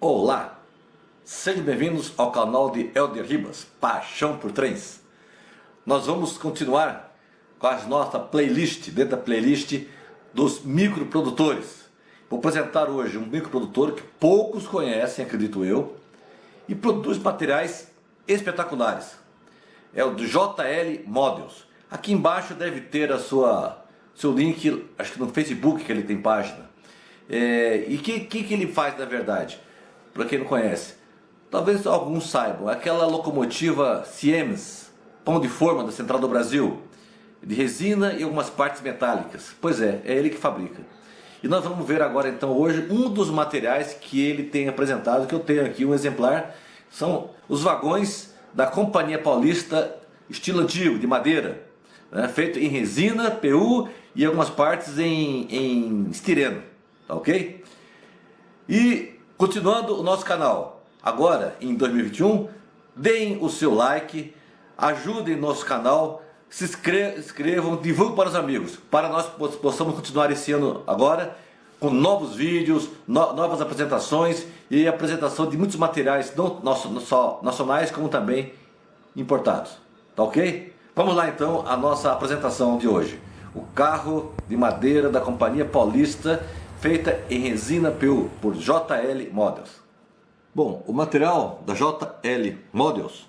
Olá, sejam bem-vindos ao canal de Helder Ribas, Paixão por Trens. Nós vamos continuar com a nossa playlist, dentro da playlist dos microprodutores. Vou apresentar hoje um microprodutor que poucos conhecem, acredito eu, e produz materiais espetaculares. É o do JL Models. Aqui embaixo deve ter seu link, acho que no Facebook que ele tem página. E o que ele faz na verdade? Para quem não conhece, talvez alguns saibam, é aquela locomotiva Siemens, pão de forma da Central do Brasil, de resina e algumas partes metálicas. Pois é ele que fabrica. E nós vamos ver agora então hoje um dos materiais que ele tem apresentado, que eu tenho aqui um exemplar, são os vagões da Companhia Paulista estilo antigo, de madeira, né, feito em resina, PU e algumas partes em estireno, tá ok? E continuando o nosso canal, agora em 2021, deem o seu like, ajudem nosso canal, se inscrevam, divulguem para os amigos, para nós possamos continuar esse ano agora com novos vídeos, novas apresentações e apresentação de muitos materiais, não só nacionais como também importados, tá ok? Vamos lá então a nossa apresentação de hoje. O carro de madeira da Companhia Paulista, feita em resina PU por JL Models. Bom, o material da JL Models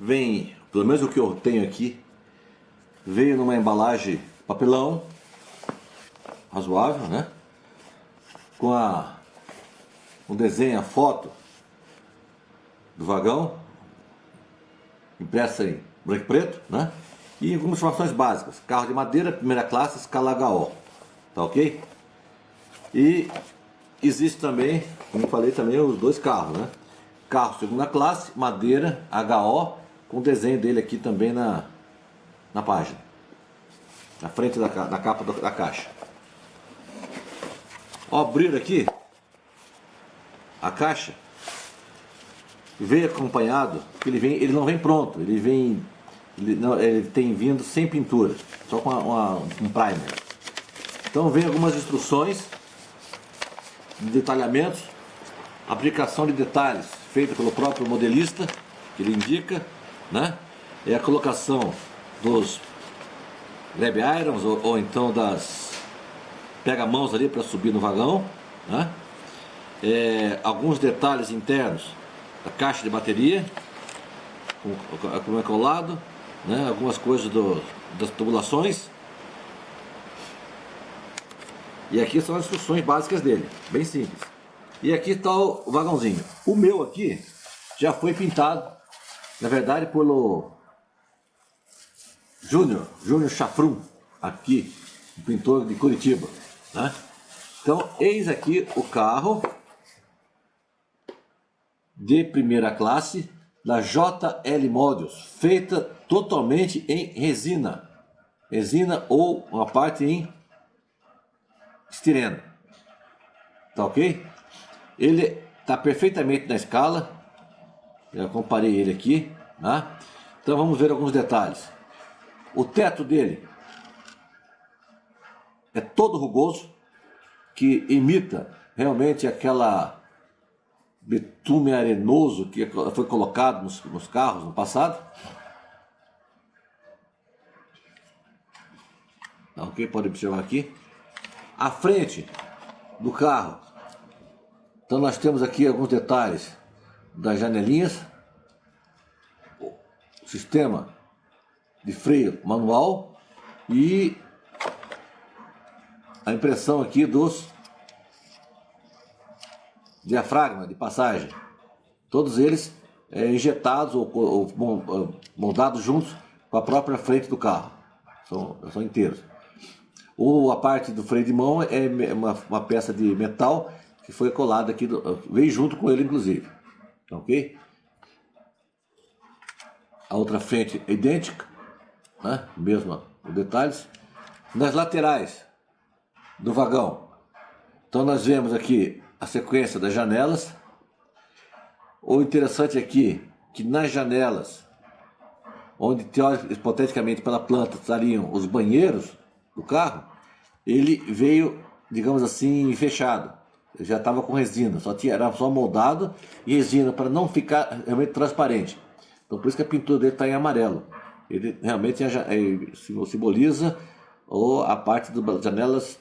vem, pelo menos o que eu tenho aqui, veio numa embalagem papelão razoável, né? Com um desenho, a foto do vagão impressa em branco e preto, né? E algumas informações básicas: carro de madeira, primeira classe, escala HO, tá ok? E existe também, como eu falei, também os dois carros, né? Carro segunda classe, madeira, HO, com o desenho dele aqui também na página, na frente da capa da caixa. Ao abrir aqui a caixa, veio acompanhado, porque ele não vem pronto, ele tem vindo sem pintura, só com um primer. Então vem algumas instruções de detalhamentos, aplicação de detalhes feita pelo próprio modelista, que ele indica, né? É a colocação dos grab irons ou então das pega-mãos ali para subir no vagão, né? Alguns detalhes internos da caixa de bateria, como é colado, né? Algumas coisas das tubulações. E aqui são as instruções básicas dele, bem simples. E aqui está o vagãozinho. O meu aqui já foi pintado, na verdade, pelo Júnior Chafrum, aqui, um pintor de Curitiba, né? Então, eis aqui o carro de primeira classe da JL Models, feita totalmente em resina ou uma parte em estireno, tá ok? Ele está perfeitamente na escala, eu comparei ele aqui, né? Então vamos ver alguns detalhes. O teto dele é todo rugoso, que imita realmente aquela betume arenoso que foi colocado nos carros no passado. Tá ok? Pode observar aqui. A frente do carro, então nós temos aqui alguns detalhes das janelinhas, o sistema de freio manual e a impressão aqui dos diafragma de passagem, todos eles injetados ou moldados juntos com a própria frente do carro, são inteiros. Ou a parte do freio de mão é uma peça de metal que foi colada aqui, veio junto com ele inclusive, ok? A outra frente é idêntica, né? Mesmo os detalhes. Nas laterais do vagão, então nós vemos aqui a sequência das janelas. O interessante aqui que nas janelas, onde hipoteticamente pela planta estariam os banheiros do carro, ele veio, digamos assim, fechado. já estava com resina, era só moldado e resina para não ficar realmente transparente. Então por isso que a pintura dele está em amarelo. Ele realmente simboliza a parte das janelas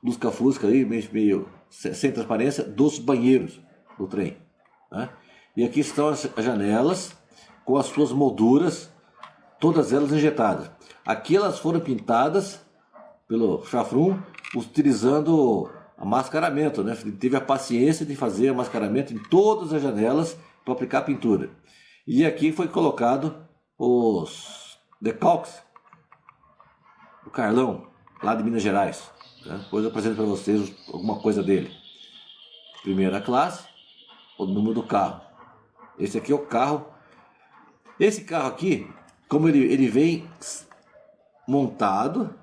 lusca-fusca aí, meio sem transparência, dos banheiros do trem, né? E aqui estão as janelas com as suas molduras, todas elas injetadas. Aqui elas foram pintadas pelo Chafrum utilizando a mascaramento, né? Ele teve a paciência de fazer o mascaramento em todas as janelas para aplicar a pintura. E aqui foi colocado os decalques do Carlão, lá de Minas Gerais, né? Depois eu apresento para vocês alguma coisa dele. Primeira classe, o número do carro. Esse aqui é o carro. Esse carro aqui, como ele vem montado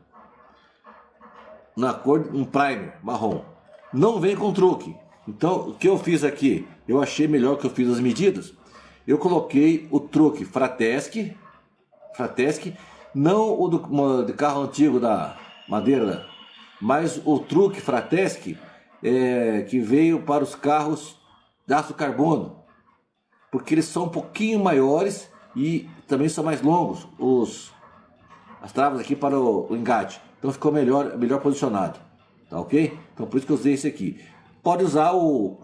na cor de um primer marrom, não vem com truque. Então o que eu fiz aqui, eu achei melhor que eu fiz as medidas. Eu coloquei o truque Fratesc, não o do carro antigo da madeira, mas o truque Fratesc que veio para os carros de aço carbono, porque eles são um pouquinho maiores e também são mais longos as travas aqui para o engate. Então ficou melhor posicionado, tá ok? Então por isso que eu usei esse aqui. Pode usar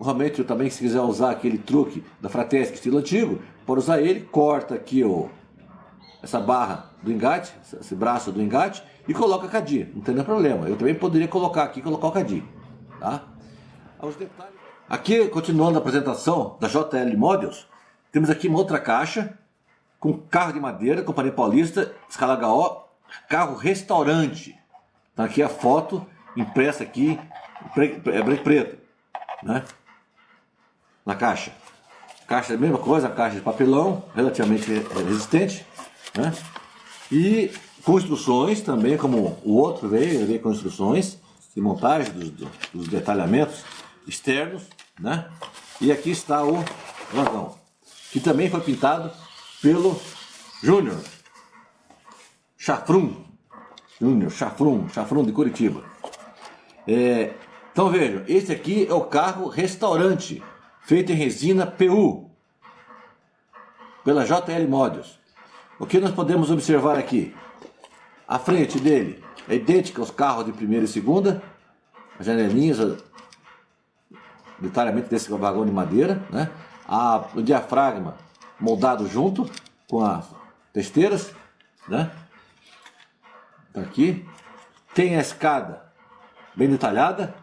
realmente também, se quiser usar aquele truque da Fratesc estilo antigo, pode usar ele, corta aqui essa barra do engate, esse braço do engate, e coloca a cadia, não tem nenhum problema. Eu também poderia colocar aqui, colocar o cadia, tá? Aos detalhes. Aqui, continuando a apresentação da JL Models, temos aqui uma outra caixa com carro de madeira, Companhia Paulista, escala HO, carro restaurante. Tá aqui a foto impressa aqui, branco e preto, né? Na caixa. Caixa é a mesma coisa, a caixa de papelão, relativamente resistente, né? E com instruções também, como o outro veio com instruções de montagem dos detalhamentos externos, né? E aqui está o vagão, que também foi pintado pelo Júnior Chafrum, Chafrum de Curitiba. Então vejam, esse aqui é o carro restaurante, feito em resina PU, pela JL Models. O que nós podemos observar aqui? A frente dele é idêntica aos carros de primeira e segunda, as janelinhas, detalhamento desse vagão de madeira, né? O diafragma moldado junto com as testeiras, né? Tá aqui. Tem a escada bem detalhada,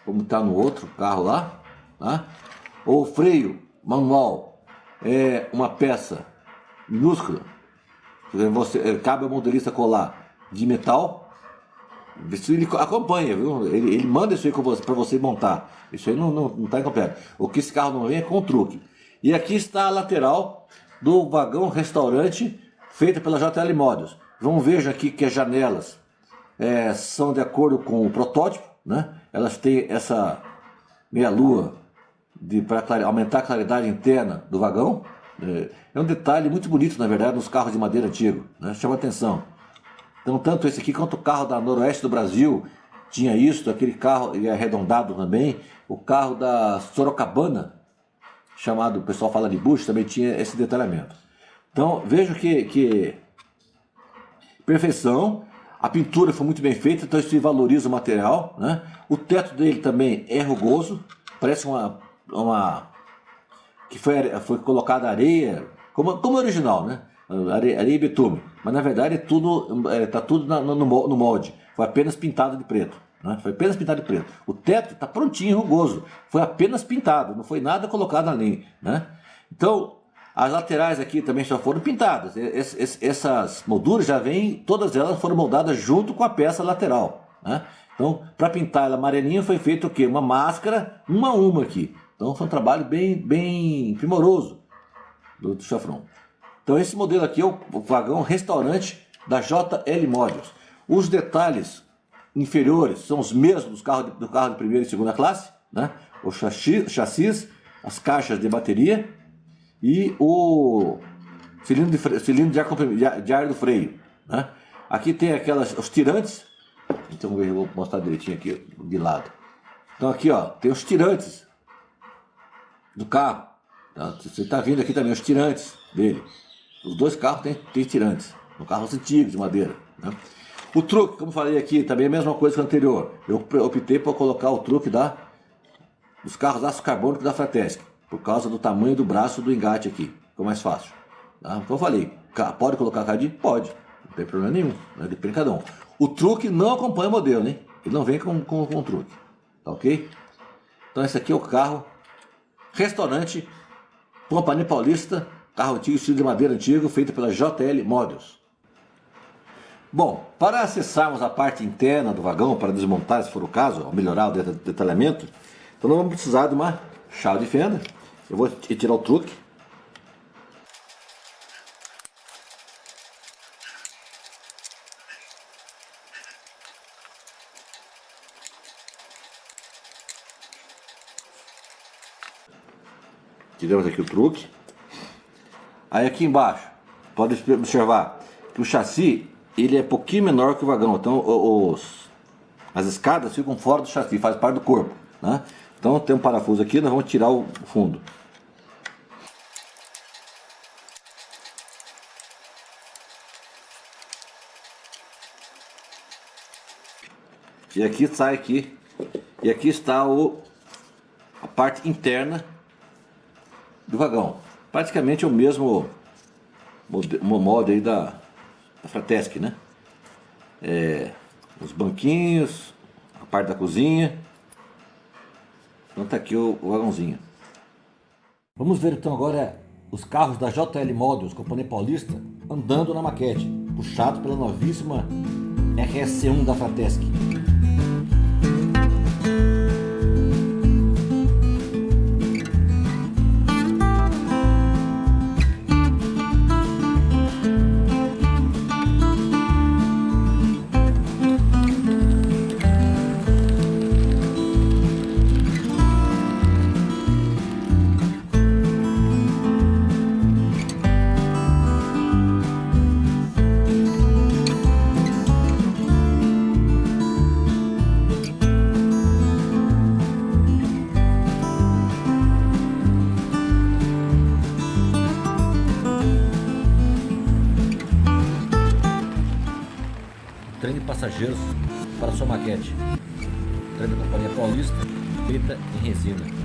como está no outro carro lá, tá? O freio manual é uma peça minúscula, cabe ao motorista colar de metal. Isso ele acompanha, viu? Ele manda isso aí para você montar. Isso aí não está incompleto. O que esse carro não vem é com truque. E aqui está a lateral do vagão restaurante feita pela JL Models. Vamos ver aqui que as janelas são de acordo com o protótipo, né? Elas têm essa meia-lua para aumentar a claridade interna do vagão. É um detalhe muito bonito, na verdade, nos carros de madeira antigo, né? Chama atenção. Então, tanto esse aqui quanto o carro da Noroeste do Brasil tinha isso, aquele carro arredondado também. O carro da Sorocabana, chamado, o pessoal fala de Bush, também tinha esse detalhamento. Então, vejo que perfeição, a pintura foi muito bem feita, então isso valoriza o material, né? O teto dele também é rugoso, parece que foi colocada areia, como original, né? Areia e betume, mas na verdade está tudo no molde, foi apenas pintado de preto, né? Foi apenas pintado de preto. O teto está prontinho, rugoso, foi apenas pintado, não foi nada colocado ali, né? Então as laterais aqui também já foram pintadas, essas molduras já vêm, todas elas foram moldadas junto com a peça lateral, né? Então para pintar ela amarelinha foi feito o quê? Uma máscara, uma a uma aqui. Então foi um trabalho bem primoroso do Chafrum. Então esse modelo aqui é o vagão restaurante da JL Models. Os detalhes inferiores são os mesmos do carro de primeira e segunda classe, né? O chassis, as caixas de bateria e o cilindro de ar do freio, né? Aqui tem os tirantes. Então eu vou mostrar direitinho aqui de lado. Então aqui, ó, tem os tirantes do carro. Tá? Você está vendo aqui também os tirantes dele. Os dois carros têm tirantes. No carro antigo de madeira. Né? O truque, como falei aqui, também é a mesma coisa que o anterior. Eu optei por colocar o truque dos carros aço carbônico da Fratesc, por causa do tamanho do braço do engate aqui. Ficou mais fácil. Tá? Então eu falei, pode colocar cadinho? Pode. Não tem problema nenhum. Né? Depende de cada um. O truque não acompanha o modelo, hein? Ele não vem com truque. Tá ok? Então esse aqui é o carro restaurante Companhia Paulista, carro antigo, estilo de madeira antigo, feito pela JL Models. Bom, para acessarmos a parte interna do vagão, para desmontar se for o caso, ou melhorar o detalhamento, então nós vamos precisar de uma chave de fenda. Eu vou tirar o truque. Tiramos aqui o truque. Aí aqui embaixo, pode observar que o chassi ele é um pouquinho menor que o vagão. Então as escadas ficam fora do chassi, faz parte do corpo. Né? Então tem um parafuso aqui, nós vamos tirar o fundo. E aqui sai aqui. E aqui está a parte interna do vagão. Praticamente é o mesmo molde aí da Fratesc, né? Os banquinhos, a parte da cozinha. Então tá aqui o vagãozinho. Vamos ver então agora os carros da JL Models, Companhia Paulista, andando na maquete, puxado pela novíssima RSC1 da Fratesc. Trem de passageiros para sua maquete. Trem da Companhia Paulista, feita em resina.